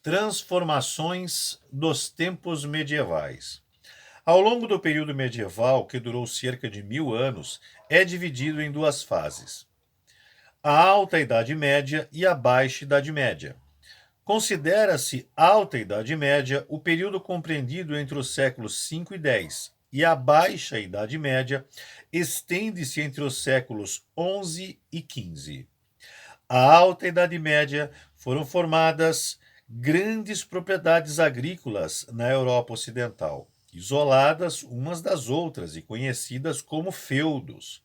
Transformações dos tempos medievais. Ao longo do período medieval, que durou cerca de 1000 anos, é dividido em duas fases: a Alta Idade Média e a Baixa Idade Média. Considera-se Alta Idade Média o período compreendido entre os séculos 5 e 10, e a Baixa Idade Média estende-se entre os séculos 11 e 15. A Alta Idade Média foram formadas grandes propriedades agrícolas na Europa Ocidental, isoladas umas das outras e conhecidas como feudos.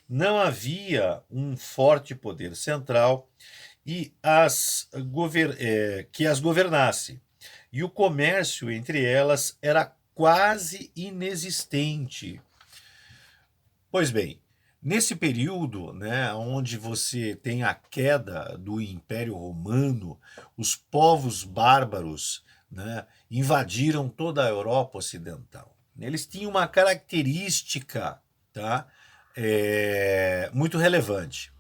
Não havia um forte poder central que as governasse, e o comércio entre elas era quase inexistente. Pois bem, nesse período, né, onde você tem a queda do Império Romano, os povos bárbaros, né, invadiram toda a Europa Ocidental. Eles tinham uma característica, tá, muito relevante.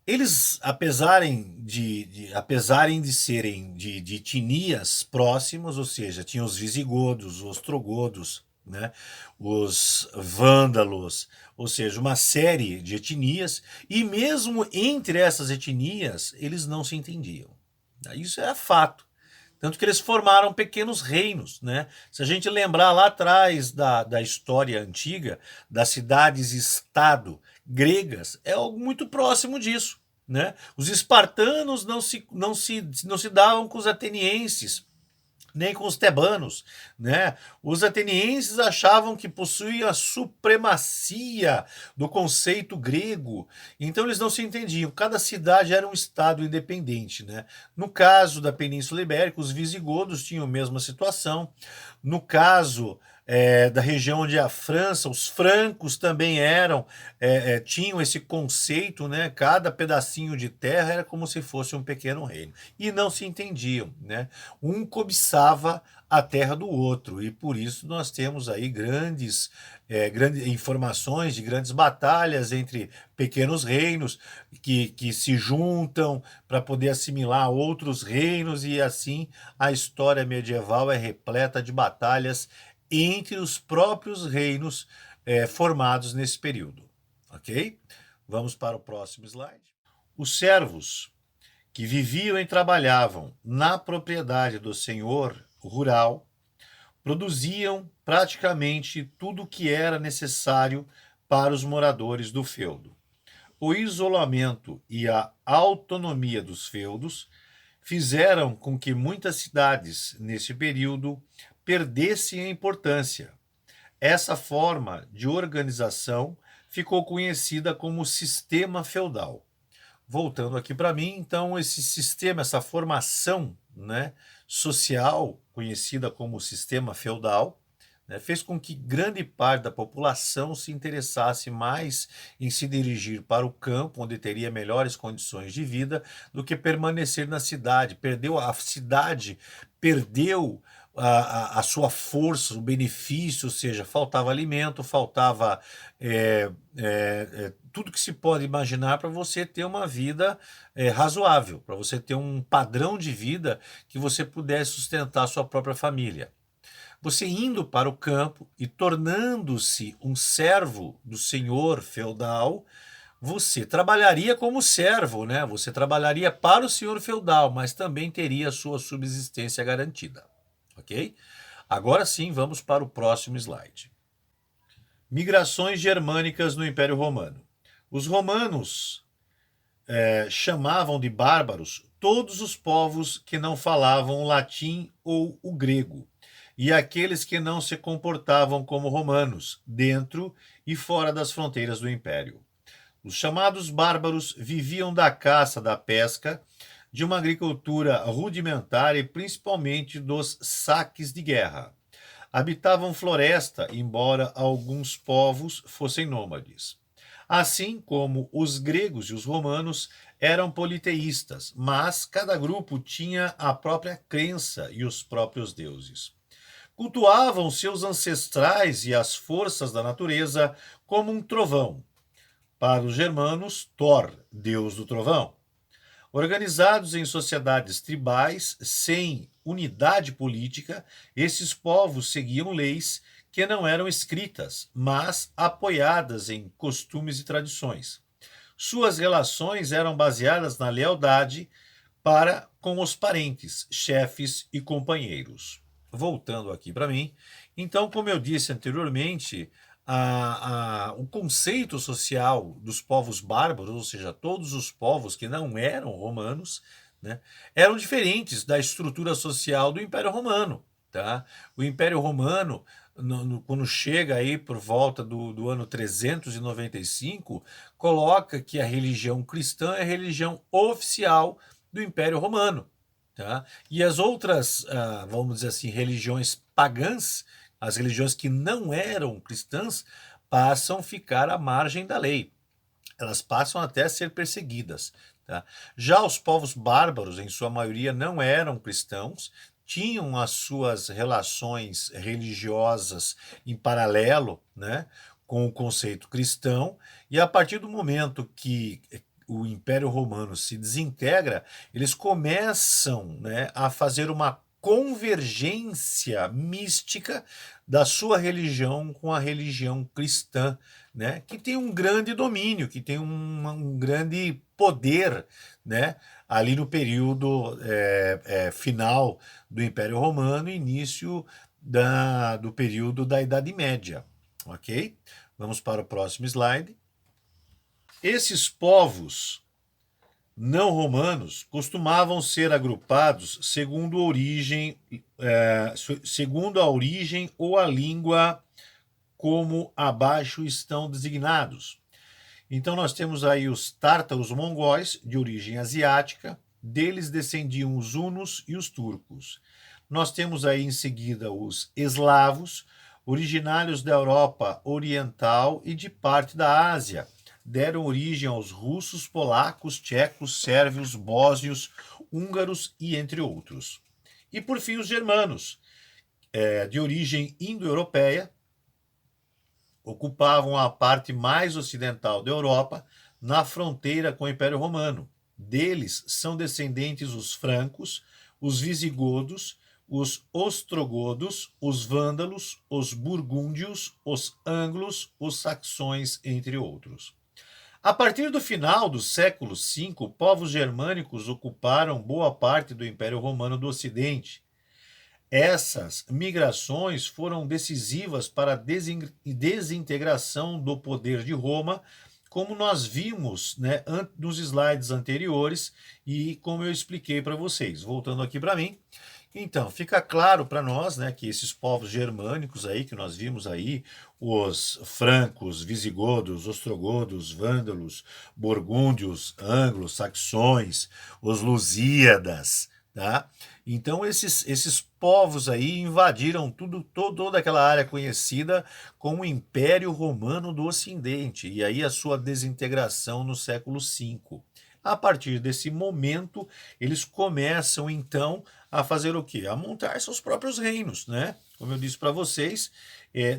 Eles, apesarem de serem de etnias próximas, ou seja, tinham os visigodos, os ostrogodos, né, os vândalos, ou seja, uma série de etnias, e mesmo entre essas etnias, eles não se entendiam. Isso é fato. Tanto que eles formaram pequenos reinos, né? Se a gente lembrar lá atrás da história antiga, das cidades-estado gregas, é algo muito próximo disso, né? Os espartanos não se davam com os atenienses, nem com os tebanos, né? Os atenienses achavam que possuíam a supremacia do conceito grego, então eles não se entendiam. Cada cidade era um estado independente, né? No caso da Península Ibérica, os visigodos tinham a mesma situação. No caso da região onde é a França, os francos também tinham esse conceito, né? Cada pedacinho de terra era como se fosse um pequeno reino. E não se entendiam, né? Um cobiçava a terra do outro, e por isso nós temos aí grandes informações de grandes batalhas entre pequenos reinos que se juntam para poder assimilar outros reinos, e assim a história medieval é repleta de batalhas entre os próprios reinos formados nesse período. Ok? Vamos para o próximo slide. Os servos que viviam e trabalhavam na propriedade do senhor rural produziam praticamente tudo o que era necessário para os moradores do feudo. O isolamento e a autonomia dos feudos fizeram com que muitas cidades, nesse período, perdessem a importância. Essa forma de organização ficou conhecida como sistema feudal. Voltando aqui para mim, então, esse sistema, essa formação, né, social, conhecida como sistema feudal, né, fez com que grande parte da população se interessasse mais em se dirigir para o campo, onde teria melhores condições de vida, do que permanecer na cidade. A cidade perdeu a sua força, o benefício, ou seja, faltava alimento, faltava tudo que se pode imaginar para você ter uma vida razoável, para você ter um padrão de vida que você pudesse sustentar a sua própria família. Você indo para o campo e tornando-se um servo do senhor feudal, você trabalharia como servo, né? Você trabalharia para o senhor feudal, mas também teria a sua subsistência garantida, ok? Agora sim, vamos para o próximo slide. Migrações germânicas no Império Romano. Os romanos chamavam de bárbaros todos os povos que não falavam o latim ou o grego, e aqueles que não se comportavam como romanos, dentro e fora das fronteiras do Império. Os chamados bárbaros viviam da caça, da pesca, de uma agricultura rudimentar e principalmente dos saques de guerra. Habitavam floresta, embora alguns povos fossem nômades. Assim como os gregos e os romanos eram politeístas, mas cada grupo tinha a própria crença e os próprios deuses. Cultuavam seus ancestrais e as forças da natureza como um trovão. Para os germanos, Thor, deus do trovão. Organizados em sociedades tribais, sem unidade política, esses povos seguiam leis que não eram escritas, mas apoiadas em costumes e tradições. Suas relações eram baseadas na lealdade para com os parentes, chefes e companheiros. Voltando aqui para mim, então, como eu disse anteriormente, o conceito social dos povos bárbaros, ou seja, todos os povos que não eram romanos, né, eram diferentes da estrutura social do Império Romano. Tá? O Império Romano, quando chega aí por volta do ano 395, coloca que a religião cristã é a religião oficial do Império Romano. Tá? E as outras, vamos dizer assim, religiões pagãs, as religiões que não eram cristãs, passam a ficar à margem da lei. Elas passam até a ser perseguidas. Tá? Já os povos bárbaros, em sua maioria, não eram cristãos, tinham as suas relações religiosas em paralelo, né, com o conceito cristão, e a partir do momento que o Império Romano se desintegra, eles começam, né, a fazer uma convergência mística da sua religião com a religião cristã, né, que tem um grande domínio, que tem um grande poder, né, ali no período final do Império Romano e início do período da Idade Média. Ok? Vamos para o próximo slide. Esses povos não romanos costumavam ser agrupados segundo segundo a origem ou a língua como abaixo estão designados. Então nós temos aí os tártaros mongóis, de origem asiática, deles descendiam os hunos e os turcos. Nós temos aí em seguida os eslavos, originários da Europa Oriental e de parte da Ásia. Deram origem aos russos, polacos, tchecos, sérvios, bósnios, húngaros e entre outros. E por fim os germanos, de origem indo-europeia, ocupavam a parte mais ocidental da Europa, na fronteira com o Império Romano. Deles são descendentes os francos, os visigodos, os ostrogodos, os vândalos, os burgúndios, os anglos, os saxões, entre outros. A partir do final do século V, povos germânicos ocuparam boa parte do Império Romano do Ocidente. Essas migrações foram decisivas para a desintegração do poder de Roma, como nós vimos, né, nos slides anteriores e como eu expliquei para vocês. Voltando aqui para mim, então fica claro para nós, né, que esses povos germânicos aí que nós vimos aí, os francos, visigodos, ostrogodos, vândalos, burgúndios, anglos, saxões, os lusíadas, tá? Então esses povos aí invadiram toda aquela área conhecida como Império Romano do Ocidente, e aí a sua desintegração no século V. A partir desse momento, eles começam então a fazer o quê? A montar seus próprios reinos, né? Como eu disse para vocês,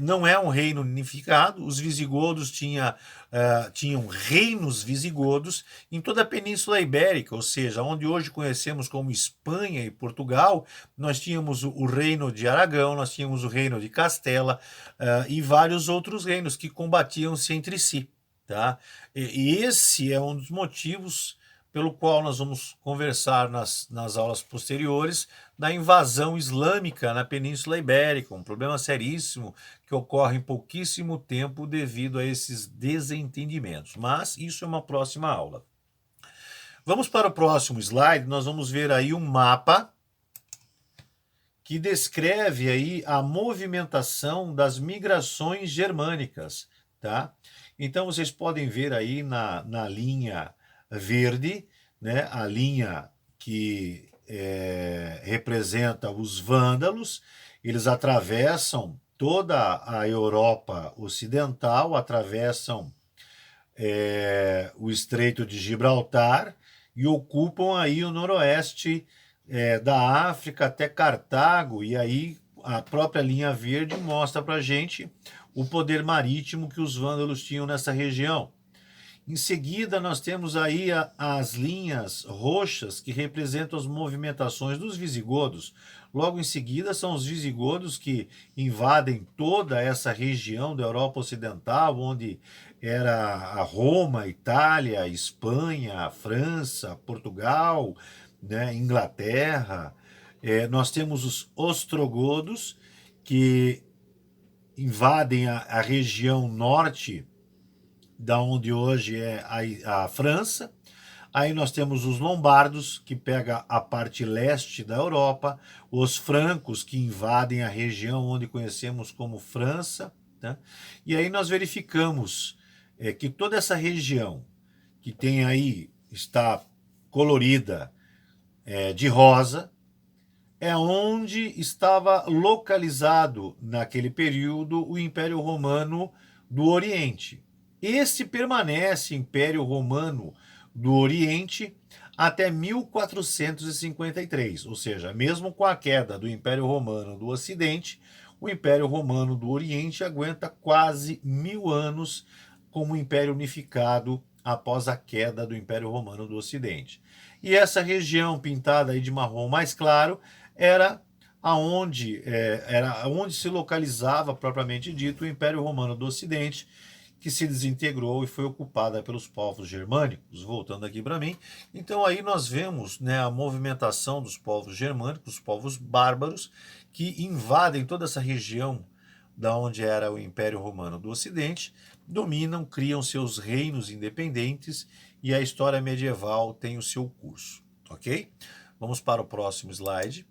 não é um reino unificado. Os visigodos tinham reinos visigodos em toda a Península Ibérica, ou seja, onde hoje conhecemos como Espanha e Portugal, nós tínhamos o reino de Aragão, nós tínhamos o reino de Castela e vários outros reinos que combatiam-se entre si. Tá? E esse é um dos motivos pelo qual nós vamos conversar nas aulas posteriores da invasão islâmica na Península Ibérica, um problema seríssimo que ocorre em pouquíssimo tempo devido a esses desentendimentos. Mas isso é uma próxima aula. Vamos para o próximo slide, nós vamos ver aí um mapa que descreve aí a movimentação das migrações germânicas, tá? Então vocês podem ver aí na linha verde, né, a linha que representa os vândalos. Eles atravessam toda a Europa Ocidental, atravessam o Estreito de Gibraltar e ocupam aí o noroeste da África até Cartago, e aí a própria linha verde mostra para a gente o poder marítimo que os vândalos tinham nessa região. Em seguida, nós temos aí as linhas roxas que representam as movimentações dos visigodos. Logo em seguida, são os visigodos que invadem toda essa região da Europa Ocidental, onde era a Roma, Itália, Espanha, França, Portugal, né, Inglaterra. Nós temos os ostrogodos, que invadem a região norte da onde hoje é a França. Aí nós temos os lombardos, que pega a parte leste da Europa, os francos, que invadem a região onde conhecemos como França, né? E aí nós verificamos que toda essa região que tem aí, está colorida de rosa, é onde estava localizado naquele período o Império Romano do Oriente. Este permanece Império Romano do Oriente até 1453, ou seja, mesmo com a queda do Império Romano do Ocidente, o Império Romano do Oriente aguenta quase 1000 anos como Império unificado após a queda do Império Romano do Ocidente. E essa região pintada aí de marrom mais claro era onde se localizava, propriamente dito, o Império Romano do Ocidente, que se desintegrou e foi ocupada pelos povos germânicos. Voltando aqui para mim, então aí nós vemos, né, a movimentação dos povos germânicos, os povos bárbaros, que invadem toda essa região da onde era o Império Romano do Ocidente, dominam, criam seus reinos independentes e a história medieval tem o seu curso, ok? Vamos para o próximo slide.